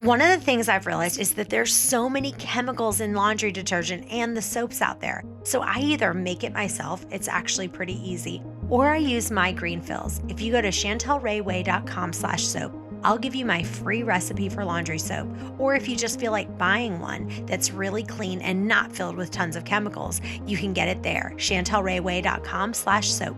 One of the things I've realized is that there's so many chemicals in laundry detergent and the soaps out there. So I either make it myself, it's actually pretty easy, or I use my green fills. If you go to chantelrayway.com/soap, I'll give you my free recipe for laundry soap. Or if you just feel like buying one that's really clean and not filled with tons of chemicals, you can get it there, chantelrayway.com/soap.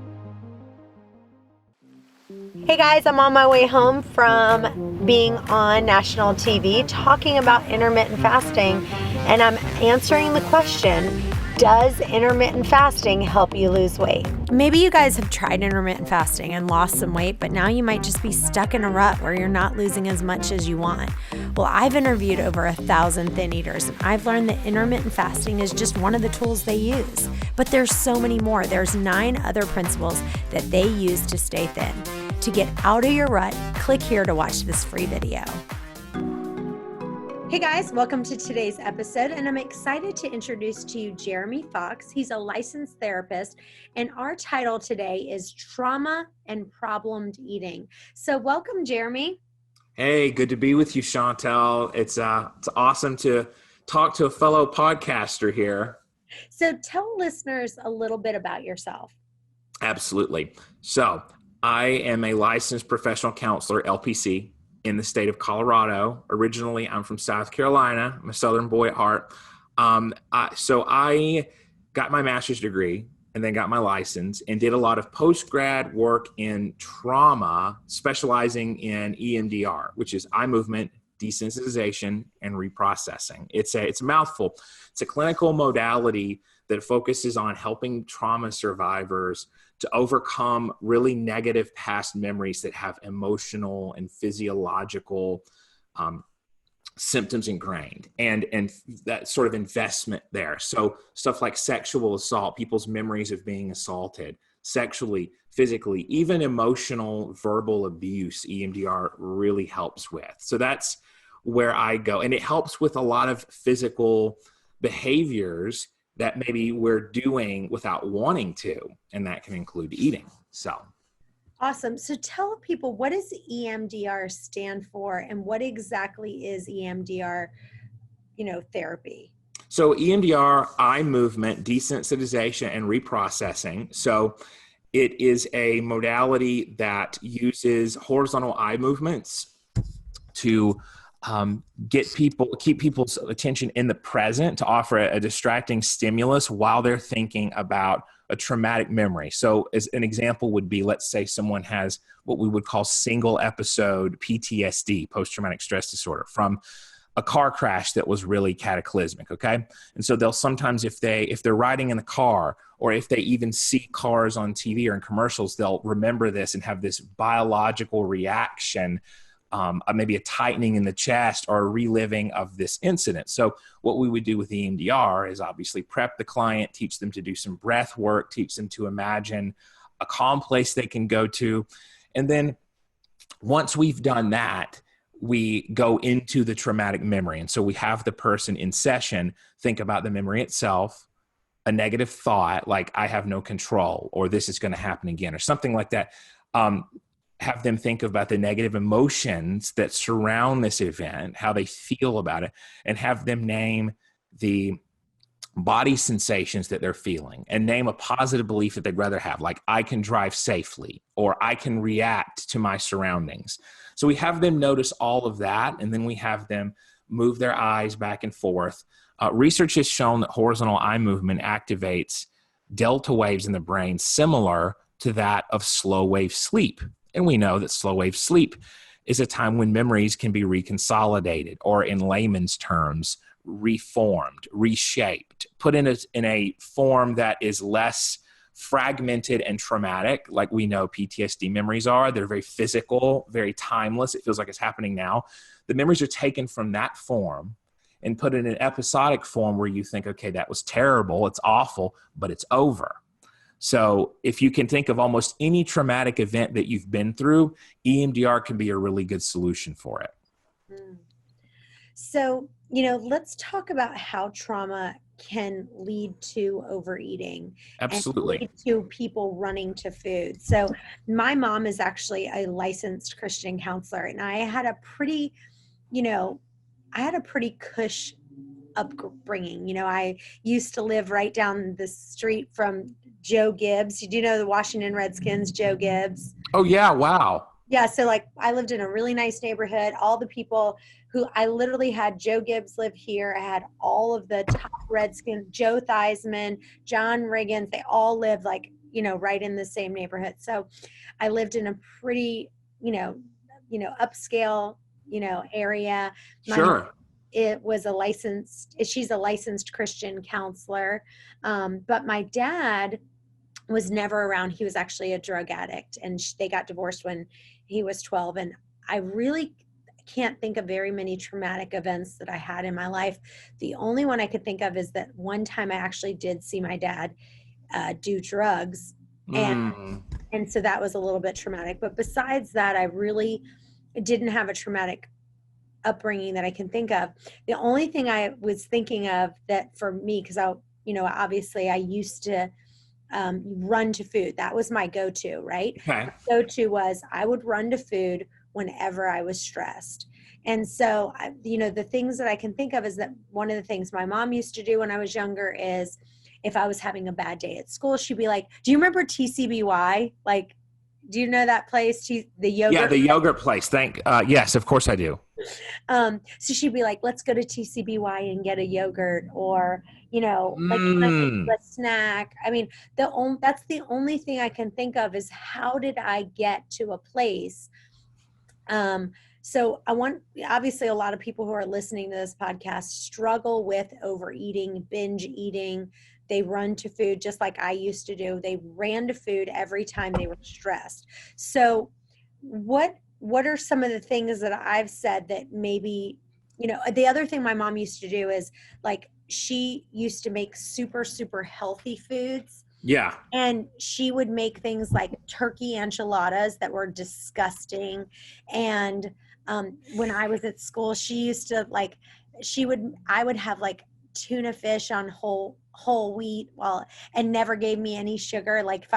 Hey guys, I'm on my way home from being on national TV talking about intermittent fasting, and I'm answering the question, does intermittent fasting help you lose weight? Maybe you guys have tried intermittent fasting and lost some weight, but now you might just be stuck in a rut where you're not losing as much as you want. Well, I've interviewed over 1,000 thin eaters, and I've learned that intermittent fasting is just one of the tools they use. But there's so many more. There's 9 other principles that they use to stay thin. To get out of your rut, click here to watch this free video. Hey guys, welcome to today's episode, and I'm excited to introduce to you Jeremy Fox. He's a licensed therapist, and our title today is Trauma and Problemed Eating. So welcome, Jeremy. Hey, good to be with you, Chantel. It's awesome to talk to a fellow podcaster here. So tell listeners a little bit about yourself. Absolutely. So I am a licensed professional counselor, LPC, in the state of Colorado. Originally, I'm from South Carolina. I'm a Southern boy at heart. So I got my master's degree and then got my license and did a lot of post-grad work in trauma, specializing in EMDR, which is eye movement, desensitization, and reprocessing. It's a mouthful. It's a clinical modality that focuses on helping trauma survivors to overcome really negative past memories that have emotional and physiological symptoms ingrained, and that sort of investment there. So stuff like sexual assault, people's memories of being assaulted sexually, physically, even emotional verbal abuse, EMDR really helps with. So that's where I go. And it helps with a lot of physical behaviors that maybe we're doing without wanting to, and that can include eating. So awesome. So tell people, what does EMDR stand for, and what exactly is EMDR, therapy? So EMDR, eye movement, desensitization, and reprocessing. So it is a modality that uses horizontal eye movements to keep people's attention in the present, to offer a distracting stimulus while they're thinking about a traumatic memory. So as an example would be, let's say someone has what we would call single episode PTSD, post-traumatic stress disorder, from a car crash that was really cataclysmic, okay? And so they'll sometimes, if they're riding in the car, or if they even see cars on TV or in commercials, they'll remember this and have this biological reaction, maybe a tightening in the chest or a reliving of this incident. So what we would do with EMDR is obviously prep the client, teach them to do some breath work, teach them to imagine a calm place they can go to. And then once we've done that, we go into the traumatic memory. And so we have the person in session think about the memory itself, a negative thought like I have no control, or this is going to happen again, or something like that. Have them think about the negative emotions that surround this event, how they feel about it, and have them name the body sensations that they're feeling, and name a positive belief that they'd rather have, like I can drive safely, or I can react to my surroundings. So we have them notice all of that, and then we have them move their eyes back and forth. Research has shown that horizontal eye movement activates delta waves in the brain similar to that of slow wave sleep. And we know that slow wave sleep is a time when memories can be reconsolidated, or in layman's terms, reformed, reshaped, put in a form that is less fragmented and traumatic, like we know PTSD memories are. They're very physical, very timeless. It feels like it's happening now. The memories are taken from that form and put in an episodic form where you think, okay, that was terrible, it's awful, but it's over. So if you can think of almost any traumatic event that you've been through, EMDR can be a really good solution for it. So, let's talk about how trauma can lead to overeating. Absolutely. And lead to people running to food. So my mom is actually a licensed Christian counselor, and I had a pretty, I had a pretty cush upbringing. You know, I used to live right down the street from Joe Gibbs. Do you know the Washington Redskins, Joe Gibbs? Oh yeah, wow. Yeah, so like I lived in a really nice neighborhood. All the people who I literally had Joe Gibbs live here. I had all of the top Redskins, Joe Theismann, John Riggins. They all lived like, you know, right in the same neighborhood. So I lived in a pretty, upscale, area. My mom, Sure. she's a licensed Christian counselor. But my dad was never around. He was actually a drug addict, and they got divorced when he was 12. And I really can't think of very many traumatic events that I had in my life. The only one I could think of is that one time I actually did see my dad do drugs, and Mm. and so that was a little bit traumatic. But besides that, I really didn't have a traumatic upbringing that I can think of. The only thing I was thinking of that for me, because obviously I used to run to food. That was my go-to, right? Okay. My go-to was I would run to food whenever I was stressed. And so, the things that I can think of is that one of the things my mom used to do when I was younger is if I was having a bad day at school, she'd be like, do you remember TCBY? Like, do you know that place? The yogurt? Yeah, the yogurt place. Yes, of course I do. So she'd be like, let's go to TCBY and get a yogurt, or, like Mm. a snack. I mean, that's the only thing I can think of is how did I get to a place? So obviously a lot of people who are listening to this podcast struggle with overeating, binge eating. They run to food just like I used to do. They ran to food every time they were stressed. So what are some of the things that I've said that maybe, the other thing my mom used to do is like, she used to make super, super healthy foods. Yeah. And she would make things like turkey enchiladas that were disgusting. And when I was at school, she used to I would have like tuna fish on whole wheat, and never gave me any sugar. Like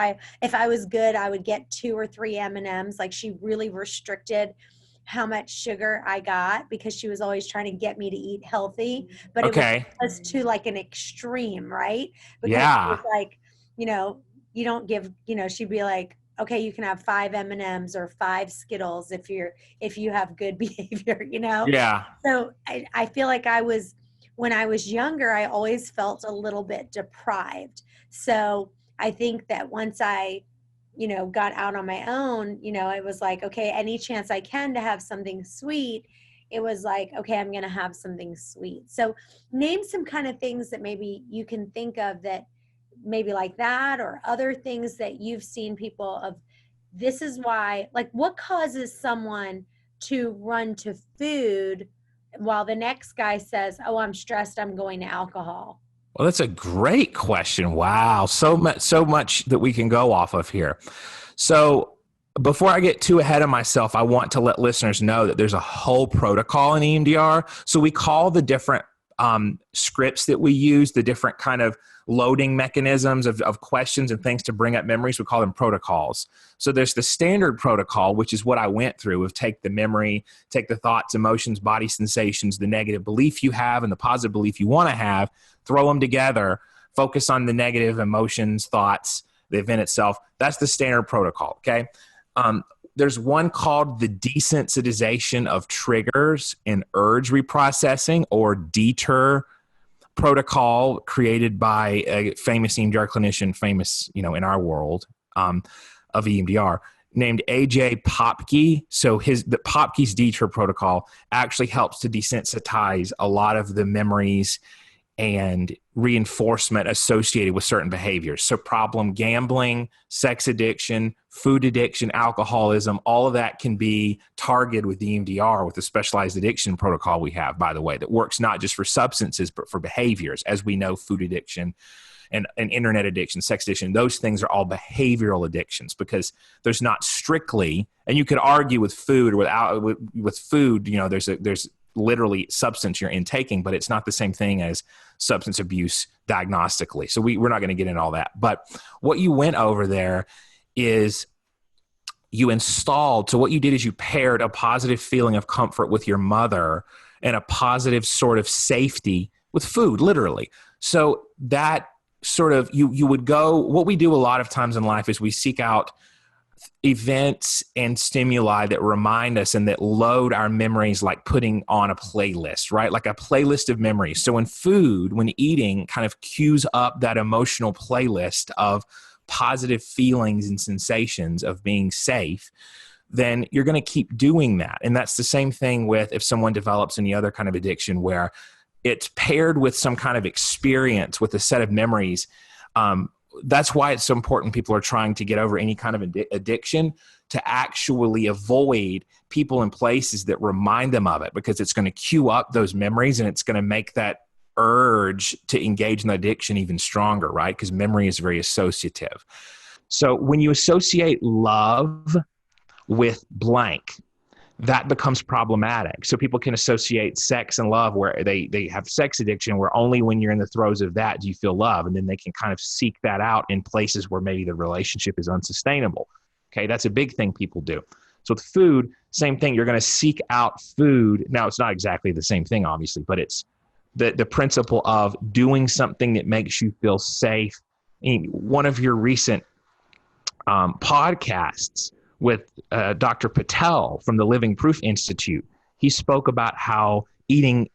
if I was good, I would get 2 or 3 M&Ms. Like she really restricted how much sugar I got because she was always trying to get me to eat healthy, but Okay. it was to like an extreme, right? Because it Yeah. was like, you don't give, she'd be like, okay, you can have 5 M&Ms or 5 Skittles if you have good behavior, Yeah. So I feel like when I was younger, I always felt a little bit deprived. So I think that once I, got out on my own, it was like, okay, any chance I can to have something sweet, it was like, okay, I'm going to have something sweet. So name some kind of things that maybe you can think of that maybe like that, or other things that you've seen people of. This is why, like, what causes someone to run to food while the next guy says, oh, I'm stressed, I'm going to alcohol? Well, that's a great question. Wow. So much that we can go off of here. So before I get too ahead of myself, I want to let listeners know that there's a whole protocol in EMDR. So we call the different scripts that we use, the different kind of loading mechanisms of questions and things to bring up memories, we call them protocols. So there's the standard protocol, which is what I went through of take the memory, take the thoughts, emotions, body sensations, the negative belief you have and the positive belief you want to have, throw them together, focus on the negative emotions, thoughts, the event itself. That's the standard protocol, okay? There's one called the desensitization of triggers and urge reprocessing, or DETR protocol, created by a famous EMDR clinician, famous, in our world of EMDR, named AJ Popke. So the Popke's DETR protocol actually helps to desensitize a lot of the memories and reinforcement associated with certain behaviors. So problem gambling, sex addiction, food addiction, alcoholism, all of that can be targeted with EMDR, with the specialized addiction protocol we have, by the way, that works not just for substances, but for behaviors. As we know, food addiction and internet addiction, sex addiction, those things are all behavioral addictions, because there's not strictly, and you could argue with food or with food, there's literally substance you're intaking, but it's not the same thing as substance abuse diagnostically. So we're not going to get into all that. But what you went over there is you installed, so what you did is you paired a positive feeling of comfort with your mother and a positive sort of safety with food, literally. So that sort of, you would go, what we do a lot of times in life is we seek out events and stimuli that remind us and that load our memories, like putting on a playlist, right? Like a playlist of memories. So when food, when eating kind of cues up that emotional playlist of positive feelings and sensations of being safe, then you're going to keep doing that. And that's the same thing with if someone develops any other kind of addiction where it's paired with some kind of experience with a set of memories. That's why it's so important people are trying to get over any kind of addiction, to actually avoid people and places that remind them of it, because it's going to cue up those memories and it's going to make that urge to engage in the addiction even stronger, right? Because memory is very associative. So when you associate love with blank, that becomes problematic. So people can associate sex and love where they have sex addiction, where only when you're in the throes of that do you feel love. And then they can kind of seek that out in places where maybe the relationship is unsustainable. Okay, that's a big thing people do. So with food, same thing. You're going to seek out food. Now, it's not exactly the same thing, obviously, but it's the principle of doing something that makes you feel safe. One of your recent podcasts with Dr. Patel from the Living Proof Institute, he spoke about how eating,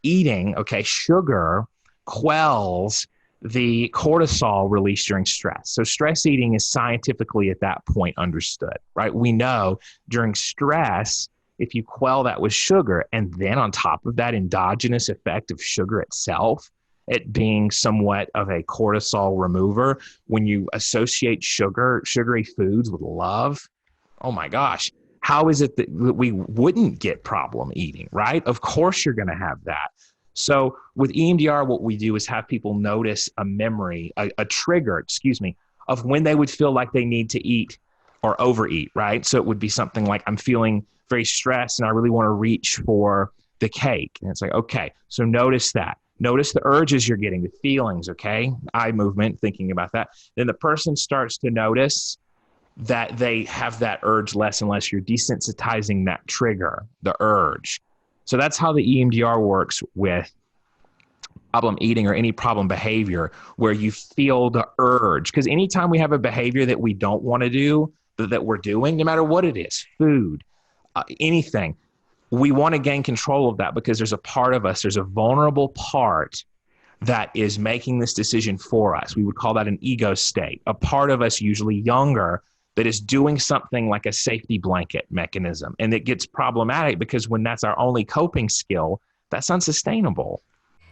sugar quells the cortisol release during stress. So stress eating is scientifically at that point understood, right? We know during stress, if you quell that with sugar, and then on top of that endogenous effect of sugar itself, it being somewhat of a cortisol remover, when you associate sugary foods with love, oh my gosh, how is it that we wouldn't get problem eating, right? Of course you're going to have that. So with EMDR, what we do is have people notice a memory, a trigger, of when they would feel like they need to eat or overeat, right? So it would be something like, I'm feeling very stressed and I really want to reach for the cake. And it's like, okay, so notice that. Notice the urges you're getting, the feelings, okay? Eye movement, thinking about that. Then the person starts to notice that they have that urge less and less. You're desensitizing that trigger, the urge. So that's how the EMDR works with problem eating or any problem behavior, where you feel the urge. Because anytime we have a behavior that we don't want to do, that we're doing, no matter what it is, food, anything, we want to gain control of that, because there's a part of us, there's a vulnerable part that is making this decision for us. We would call that an ego state. A part of us, usually younger, that is doing something like a safety blanket mechanism. And it gets problematic because when that's our only coping skill, that's unsustainable.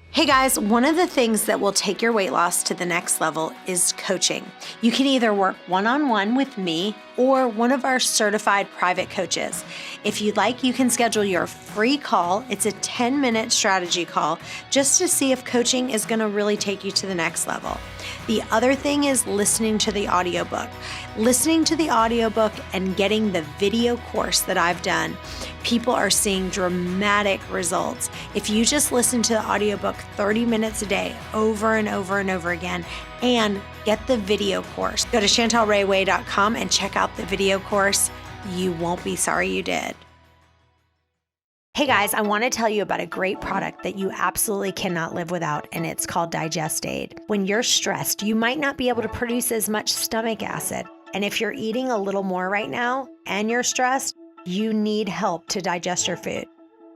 Hey guys, one of the things that will take your weight loss to the next level is coaching. You can either work one-on-one with me or one of our certified private coaches. If you'd like, you can schedule your free call. It's a 10-minute strategy call just to see if coaching is going to really take you to the next level. The other thing is listening to the audiobook. Listening to the audiobook and getting the video course that I've done, people are seeing dramatic results. If you just listen to the audiobook 30 minutes a day over and over and over again and get the video course, go to chantelrayway.com and check out the video course. You won't be sorry you did. Hey guys, I want to tell you about a great product that you absolutely cannot live without, and it's called Digest Aid. When you're stressed, you might not be able to produce as much stomach acid. And if you're eating a little more right now and you're stressed, you need help to digest your food.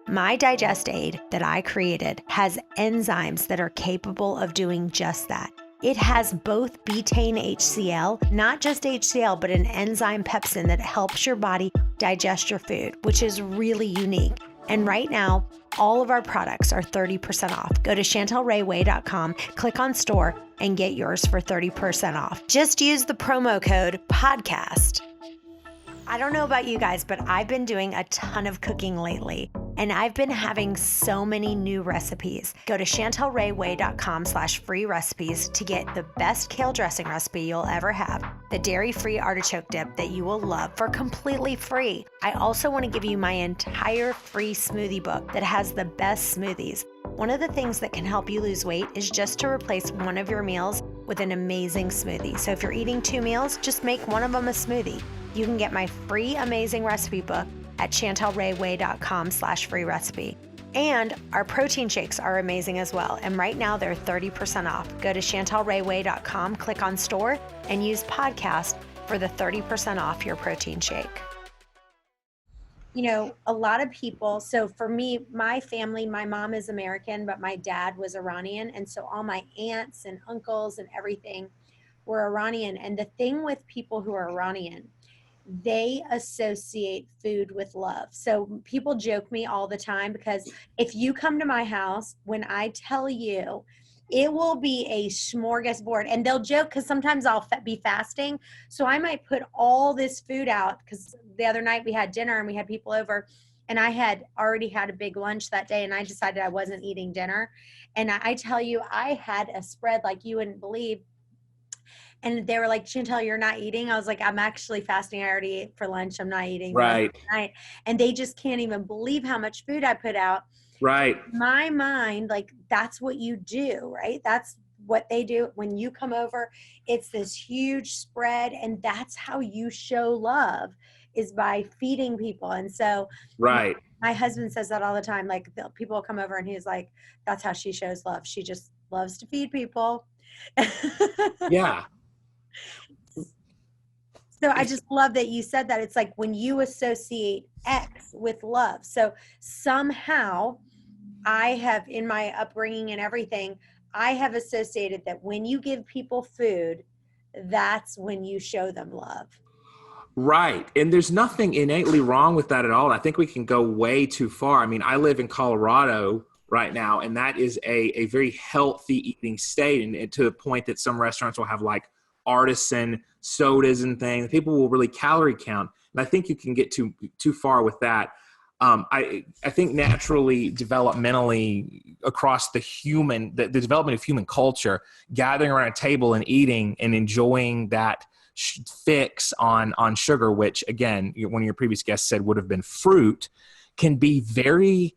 My Digest Aid that I created has enzymes that are capable of doing just that. It has both betaine HCl, not just HCl, but an enzyme pepsin that helps your body digest your food, which is really unique. And right now, all of our products are 30% off. Go to chantelrayway.com, click on store, and get yours for 30% off. Just use the promo code PODCAST. I don't know about you guys, but I've been doing a ton of cooking lately, and I've been having so many new recipes. Go to chantelrayway.com/free recipes to get the best kale dressing recipe you'll ever have, the dairy-free artichoke dip that you will love for completely free. I also want to give you my entire free smoothie book that has the best smoothies. One of the things that can help you lose weight is just to replace one of your meals with an amazing smoothie. So if you're eating 2 meals, just make one of them a smoothie. You can get my free amazing recipe book at chantelrayway.com/free recipe. And our protein shakes are amazing as well. And right now they're 30% off. Go to chantelrayway.com, click on store, and use podcast for the 30% off your protein shake. You know, a lot of people, so for me, my family, my mom is American, but my dad was Iranian. And so all my aunts and uncles and everything were Iranian. And the thing with people who are Iranian, they associate food with love. So people joke me all the time, because if you come to my house, when I tell you, it will be a smorgasbord. And they'll joke because sometimes I'll be fasting. So I might put all this food out, because the other night we had dinner and we had people over, and I had already had a big lunch that day, and I decided I wasn't eating dinner. And I tell you, I had a spread like you wouldn't believe. And they were like, Chantel, you're not eating? I was like, I'm actually fasting. I already ate for lunch. I'm not eating Right. tonight. And they just can't even believe how much food I put out. Right. In my mind, like, that's what you do, right? That's what they do. When you come over, it's this huge spread. And that's how you show love, is by feeding people. And so Right. my husband says that all the time. Like, people will come over and he's like, that's how she shows love. She just loves to feed people. Yeah. So I just love that you said that. It's like when you associate X with love. So somehow I have, in my upbringing and everything, I have associated that when you give people food, that's when you show them love. Right. And there's nothing innately wrong with that at all. I think we can go way too far. I mean, I live in Colorado right now, and that is a very healthy eating state. And to the point that some restaurants will have like artisan sodas and things. People will really calorie count. And I think you can get too far with that. I think naturally, developmentally, across the development of human culture, gathering around a table and eating and enjoying that fix on sugar, which again, one of your previous guests said would have been fruit, can be very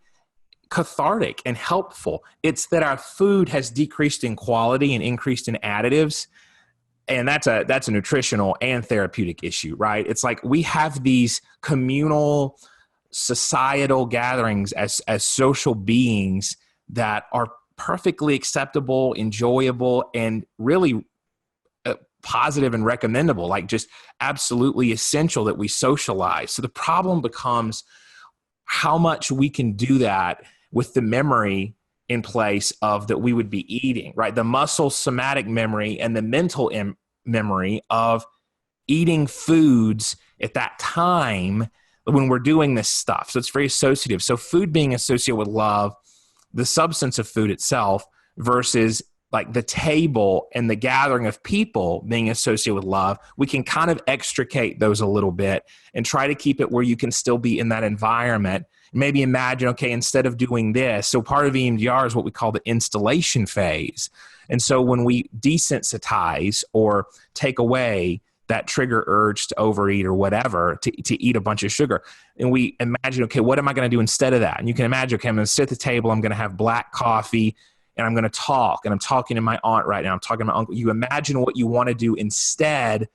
cathartic and helpful. It's that our food has decreased in quality and increased in additives. And that's a nutritional and therapeutic issue, right? It's like we have these communal societal gatherings as social beings that are perfectly acceptable, enjoyable, and really positive and recommendable, like just absolutely essential that we socialize. So the problem becomes how much we can do that with the memory in place of that we would be eating, right? The muscle somatic memory and the mental memory of eating foods at that time when we're doing this stuff. So it's very associative. So food being associated with love, the substance of food itself, versus like the table and the gathering of people being associated with love, we can kind of extricate those a little bit and try to keep it where you can still be in that environment. Maybe imagine, okay, instead of doing this, so part of EMDR is what we call the installation phase. And so when we desensitize or take away that trigger urge to overeat or whatever, to eat a bunch of sugar, and we imagine, okay, what am I going to do instead of that? And you can imagine, okay, I'm going to sit at the table, I'm going to have black coffee, and I'm going to talk, and I'm talking to my aunt right now, I'm talking to my uncle. You imagine what you want to do instead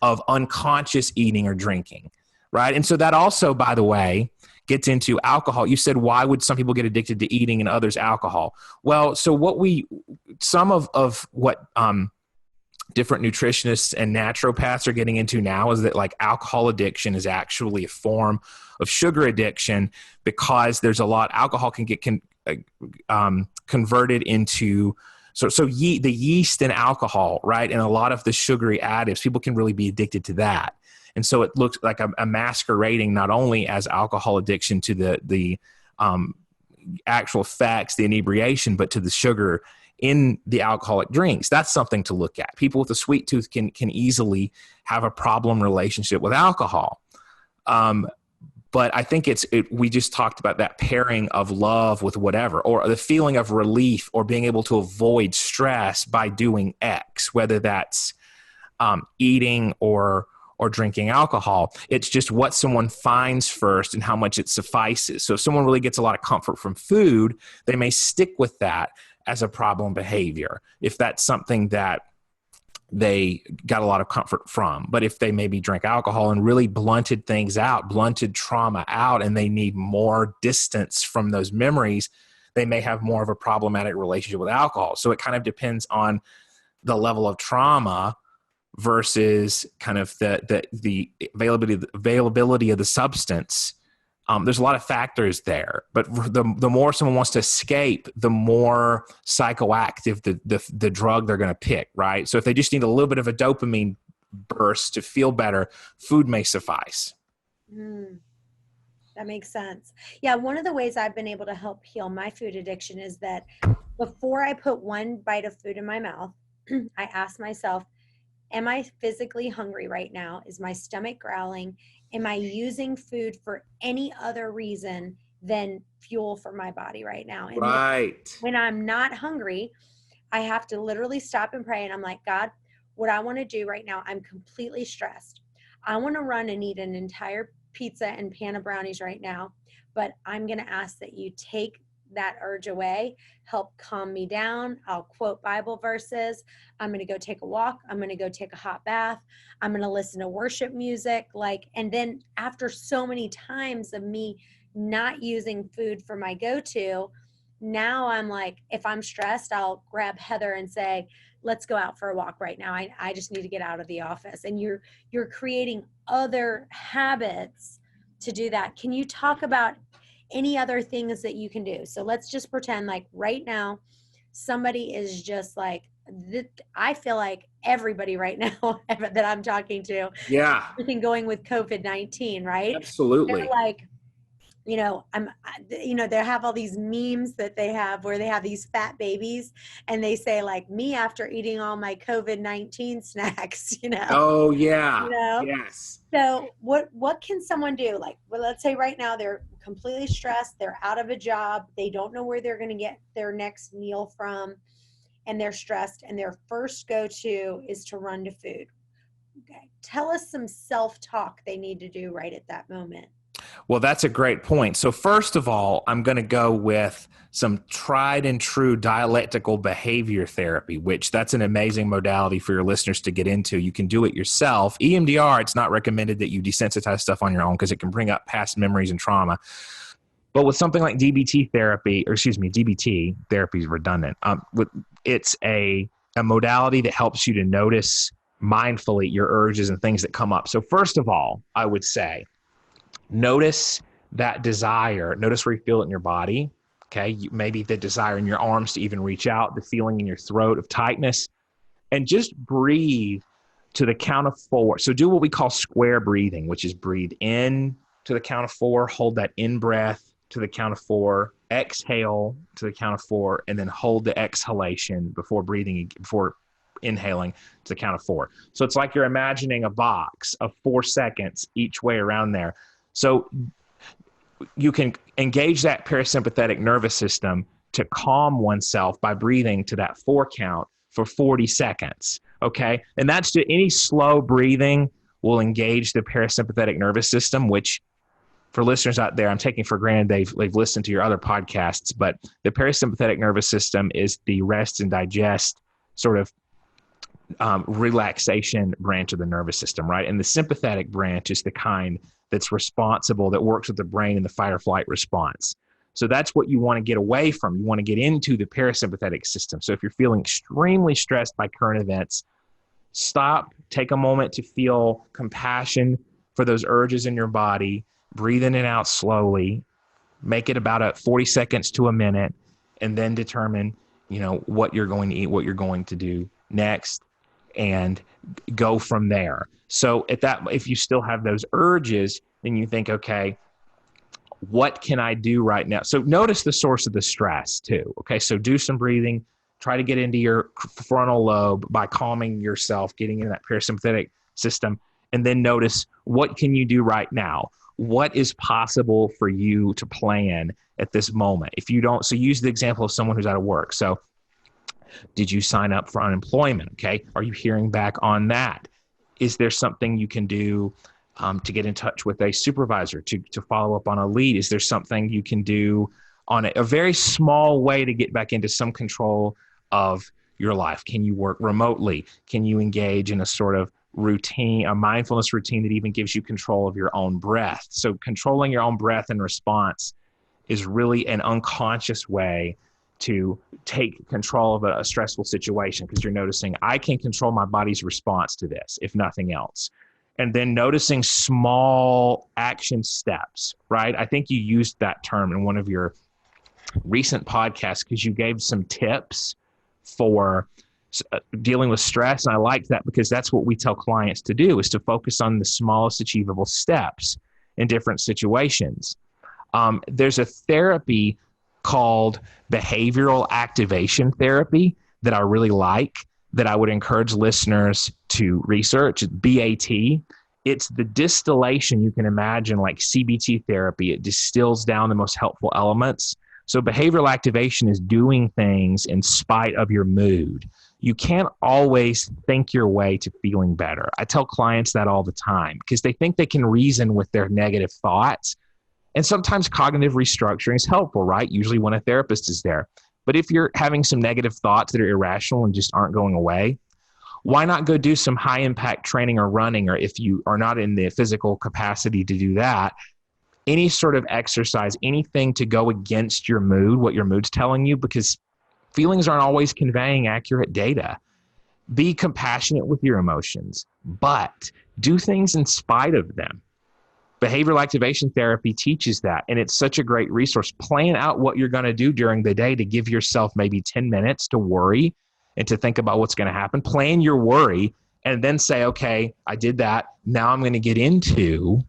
of unconscious eating or drinking, right? And so that also, by the way, gets into alcohol. You said, why would some people get addicted to eating and others alcohol? Well, so some of what different nutritionists and naturopaths are getting into now is that like alcohol addiction is actually a form of sugar addiction, because there's alcohol can get converted into the yeast in alcohol, right? And a lot of the sugary additives, people can really be addicted to that. And so it looks like a masquerading not only as alcohol addiction to the actual effects, the inebriation, but to the sugar in the alcoholic drinks. That's something to look at. People with a sweet tooth can easily have a problem relationship with alcohol. But I think we just talked about that pairing of love with whatever, or the feeling of relief or being able to avoid stress by doing X, whether that's eating or drinking alcohol. It's just what someone finds first and how much it suffices. So if someone really gets a lot of comfort from food, they may stick with that as a problem behavior. If that's something that they got a lot of comfort from. But if they maybe drank alcohol and really blunted things out, blunted trauma out, and they need more distance from those memories, they may have more of a problematic relationship with alcohol. So it kind of depends on the level of trauma versus kind of the availability of the substance. There's a lot of factors there, but the more someone wants to escape, the more psychoactive the drug they're going to pick, right? So if they just need a little bit of a dopamine burst to feel better, food may suffice. That makes sense. Yeah, one of the ways I've been able to help heal my food addiction is that before I put one bite of food in my mouth, I ask myself, am I physically hungry right now? Is my stomach growling? Am I using food for any other reason than fuel for my body right now? And right. When I'm not hungry, I have to literally stop and pray. And I'm like, God, what I want to do right now, I'm completely stressed. I want to run and eat an entire pizza and pan of brownies right now. But I'm going to ask that you take that urge away, help calm me down. I'll quote Bible verses. I'm going to go take a walk. I'm going to go take a hot bath. I'm going to listen to worship music. And then after so many times of me not using food for my go-to, now I'm like, if I'm stressed, I'll grab Heather and say, let's go out for a walk right now. I just need to get out of the office. And you're creating other habits to do that. Can you talk about any other things that you can do? So let's just pretend like right now, somebody is just like, I feel like everybody right now that I'm talking to, yeah, everything going with COVID-19, right? Absolutely. They're like, they have all these memes that they have where they have these fat babies and they say like, me after eating all my COVID-19 snacks, Oh yeah. Yes. So what can someone do? Like, well, let's say right now they're completely stressed. They're out of a job. They don't know where they're going to get their next meal from, and they're stressed. And their first go-to is to run to food. Okay. Tell us some self-talk they need to do right at that moment. Well, that's a great point. So first of all, I'm going to go with some tried and true dialectical behavior therapy, which that's an amazing modality for your listeners to get into. You can do it yourself. EMDR, it's not recommended that you desensitize stuff on your own because it can bring up past memories and trauma. But with something like DBT therapy, DBT therapy is redundant. It's a modality that helps you to notice mindfully your urges and things that come up. So first of all, I would say, notice that desire. Notice where you feel it in your body. Okay. Maybe the desire in your arms to even reach out, the feeling in your throat of tightness, and just breathe to the count of 4. So do what we call square breathing, which is breathe in to the count of 4, hold that in breath to the count of 4, exhale to the count of 4, and then hold the exhalation before inhaling to the count of 4. So it's like you're imagining a box of 4 seconds each way around there. So you can engage that parasympathetic nervous system to calm oneself by breathing to that 4 count for 40 seconds. Okay. And that's any slow breathing will engage the parasympathetic nervous system, which for listeners out there, I'm taking for granted they've listened to your other podcasts, but the parasympathetic nervous system is the rest and digest sort of relaxation branch of the nervous system, right? And the sympathetic branch is the kind that's responsible, that works with the brain in the fight or flight response. So that's what you want to get away from. You want to get into the parasympathetic system. So if you're feeling extremely stressed by current events, stop, take a moment to feel compassion for those urges in your body, breathe in and out slowly, make it about 40 seconds to a minute, and then determine, what you're going to eat, what you're going to do next, and go from there. So if you still have those urges, then you think, okay, what can I do right now? So notice the source of the stress too. Okay. So do some breathing, try to get into your frontal lobe by calming yourself, getting in that parasympathetic system, and then notice what can you do right now? What is possible for you to plan at this moment? If you don't, so use the example of someone who's out of work. So did you sign up for unemployment? Okay. Are you hearing back on that? Is there something you can do to get in touch with a supervisor to follow up on a lead? Is there something you can do on a very small way to get back into some control of your life? Can you work remotely? Can you engage in a sort of routine, a mindfulness routine that even gives you control of your own breath? So controlling your own breath in response is really an unconscious way to take control of a stressful situation, because you're noticing, I can control my body's response to this, if nothing else. And then noticing small action steps, right? I think you used that term in one of your recent podcasts because you gave some tips for dealing with stress. And I like that because that's what we tell clients to do, is to focus on the smallest achievable steps in different situations. There's a therapy called behavioral activation therapy that I really like, that I would encourage listeners to research. BAT. It's the distillation, you can imagine, like CBT therapy. It distills down the most helpful elements. So behavioral activation is doing things in spite of your mood. You can't always think your way to feeling better. I tell clients that all the time because they think they can reason with their negative thoughts. And sometimes cognitive restructuring is helpful, right? Usually when a therapist is there. But if you're having some negative thoughts that are irrational and just aren't going away, why not go do some high impact training or running? Or if you are not in the physical capacity to do that, any sort of exercise, anything to go against your mood, what your mood's telling you, because feelings aren't always conveying accurate data. Be compassionate with your emotions, but do things in spite of them. Behavioral activation therapy teaches that, and it's such a great resource. Plan out what you're going to do during the day to give yourself maybe 10 minutes to worry and to think about what's going to happen. Plan your worry and then say, okay, I did that. Now I'm going to get into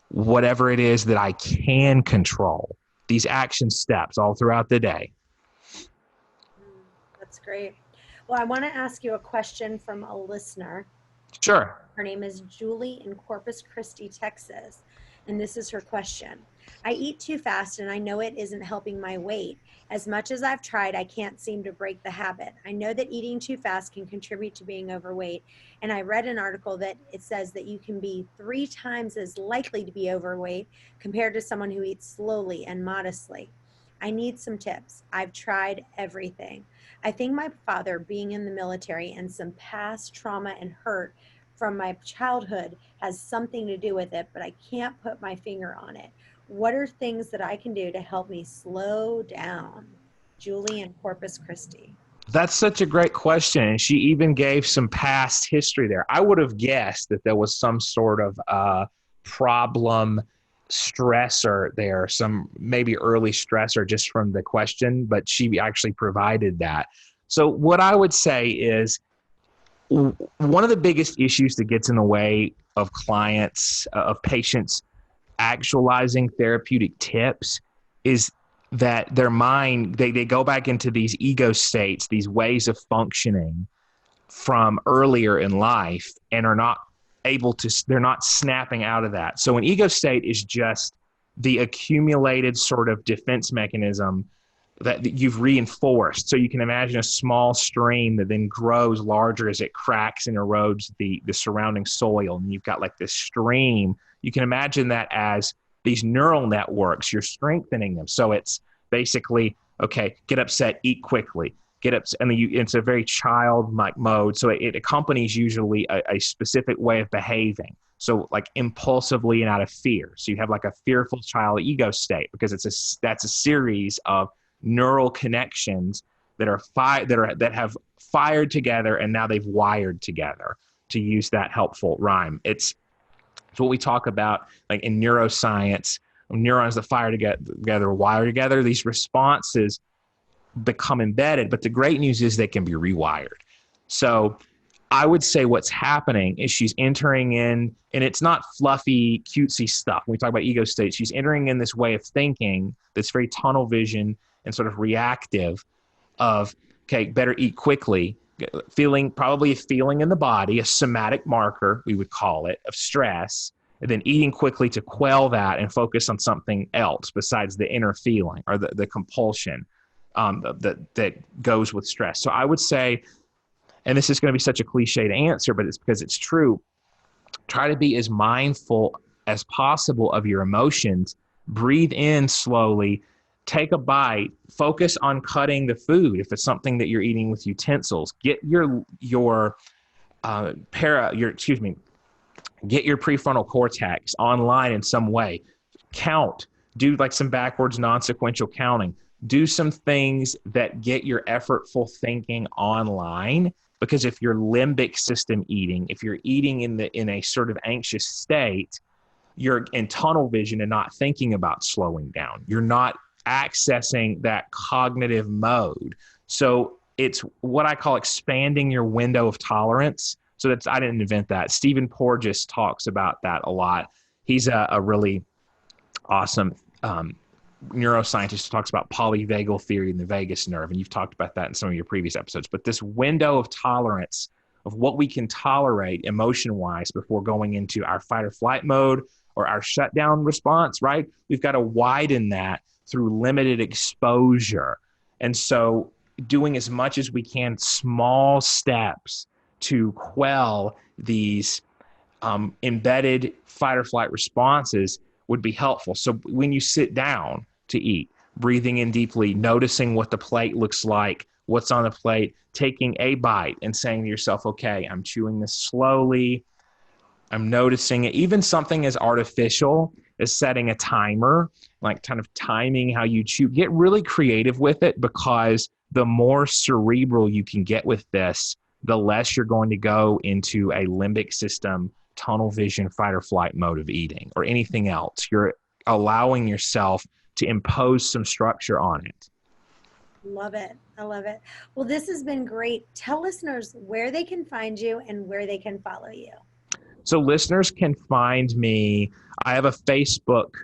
whatever it is that I can control. These action steps all throughout the day. That's great. Well, I want to ask you a question from a listener. Sure. Her name is Julie in Corpus Christi, Texas. And this is her question. I eat too fast and I know it isn't helping my weight. As much as I've tried, I can't seem to break the habit. I know that eating too fast can contribute to being overweight. And I read an article that it says that you can be 3 times as likely to be overweight compared to someone who eats slowly and modestly. I need some tips. I've tried everything. I think my father being in the military and some past trauma and hurt from my childhood has something to do with it, but I can't put my finger on it. What are things that I can do to help me slow down? Julie in Corpus Christi. That's such a great question. And she even gave some past history there. I would have guessed that there was some sort of problem stressor there, some maybe early stressor just from the question, but she actually provided that. So what I would say is, one of the biggest issues that gets in the way of clients, of patients actualizing therapeutic tips is that their mind, they go back into these ego states, these ways of functioning from earlier in life, and are not able to, they're not snapping out of that. So an ego state is just the accumulated sort of defense mechanism that you've reinforced. So you can imagine a small stream that then grows larger as it cracks and erodes the surrounding soil. And you've got like this stream. You can imagine that as these neural networks, you're strengthening them. So it's basically, okay, get upset, eat quickly, get upset. And it's a very childlike mode. So it accompanies usually a specific way of behaving. So like impulsively and out of fear. So you have like a fearful child ego state, because that's a series of neural connections that have fired together, and now they've wired together, to use that helpful rhyme. It's what we talk about like in neuroscience. Neurons that fire together, wire together, these responses become embedded, but the great news is they can be rewired. So I would say what's happening is she's entering in, and it's not fluffy, cutesy stuff. When we talk about ego states, she's entering in this way of thinking that's very tunnel vision and sort of reactive of, okay, better eat quickly, probably a feeling in the body, a somatic marker, we would call it, of stress, and then eating quickly to quell that and focus on something else besides the inner feeling or the compulsion that goes with stress. So I would say, and this is going to be such a cliched answer, but it's because it's true, try to be as mindful as possible of your emotions. Breathe in slowly. take a bite, focus on cutting the food. If it's something that you're eating with utensils, get your get your prefrontal cortex online in some way. Count, do like some backwards non-sequential counting, do some things that get your effortful thinking online. Because if you're limbic system eating, if you're eating in a sort of anxious state, you're in tunnel vision and not thinking about slowing down. You're not accessing that cognitive mode. So it's what I call expanding your window of tolerance. So I didn't invent that. Stephen Porges talks about that a lot. He's a really awesome neuroscientist who talks about polyvagal theory in the vagus nerve. And you've talked about that in some of your previous episodes. But this window of tolerance of what we can tolerate emotion-wise before going into our fight or flight mode or our shutdown response, right? We've got to widen that through limited exposure. And so doing as much as we can, small steps to quell these embedded fight or flight responses would be helpful. So when you sit down to eat, breathing in deeply, noticing what the plate looks like, what's on the plate, taking a bite and saying to yourself, okay, I'm chewing this slowly. I'm noticing it. Even something as artificial as setting a timer, like kind of timing how you chew. Get really creative with it, because the more cerebral you can get with this, the less you're going to go into a limbic system, tunnel vision, fight or flight mode of eating or anything else. You're allowing yourself to impose some structure on it. Love it. I love it. Well, this has been great. Tell listeners where they can find you and where they can follow you. So listeners can find me. I have a Facebook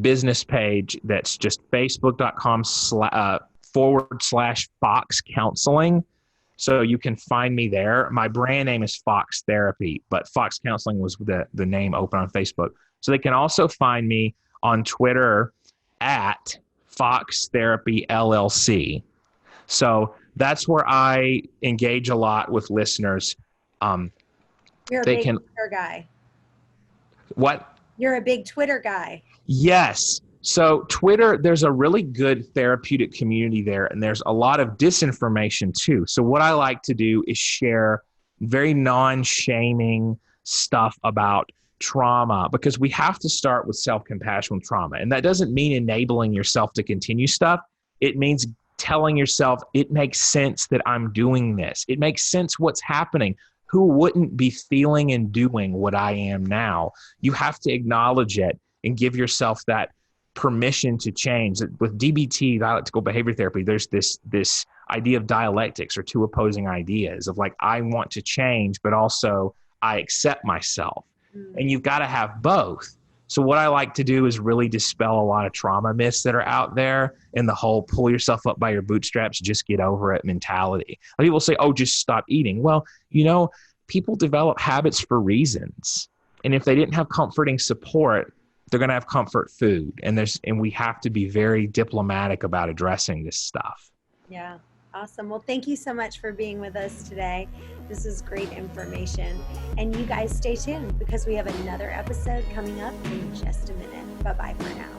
business page that's just facebook.com/Fox Counseling. So you can find me there. My brand name is Fox Therapy, but Fox Counseling was the name open on Facebook. So they can also find me on Twitter at Fox Therapy LLC. So that's where I engage a lot with listeners. You're a big Twitter guy. What? You're a big Twitter guy. Yes. So Twitter, there's a really good therapeutic community there, and there's a lot of disinformation too. So what I like to do is share very non-shaming stuff about trauma, because we have to start with self-compassion with trauma. And that doesn't mean enabling yourself to continue stuff. It means telling yourself, it makes sense that I'm doing this. It makes sense what's happening. Who wouldn't be feeling and doing what I am now? You have to acknowledge it and give yourself that permission to change. With DBT, dialectical behavior therapy, there's this idea of dialectics, or two opposing ideas of like, I want to change, but also I accept myself. And you've got to have both. So what I like to do is really dispel a lot of trauma myths that are out there, and the whole pull yourself up by your bootstraps, just get over it mentality. Like people say, oh, just stop eating. Well, people develop habits for reasons. And if they didn't have comforting support, they're going to have comfort food. And we have to be very diplomatic about addressing this stuff. Yeah. Awesome. Well, thank you so much for being with us today. This is great information. And you guys stay tuned, because we have another episode coming up in just a minute. Bye-bye for now.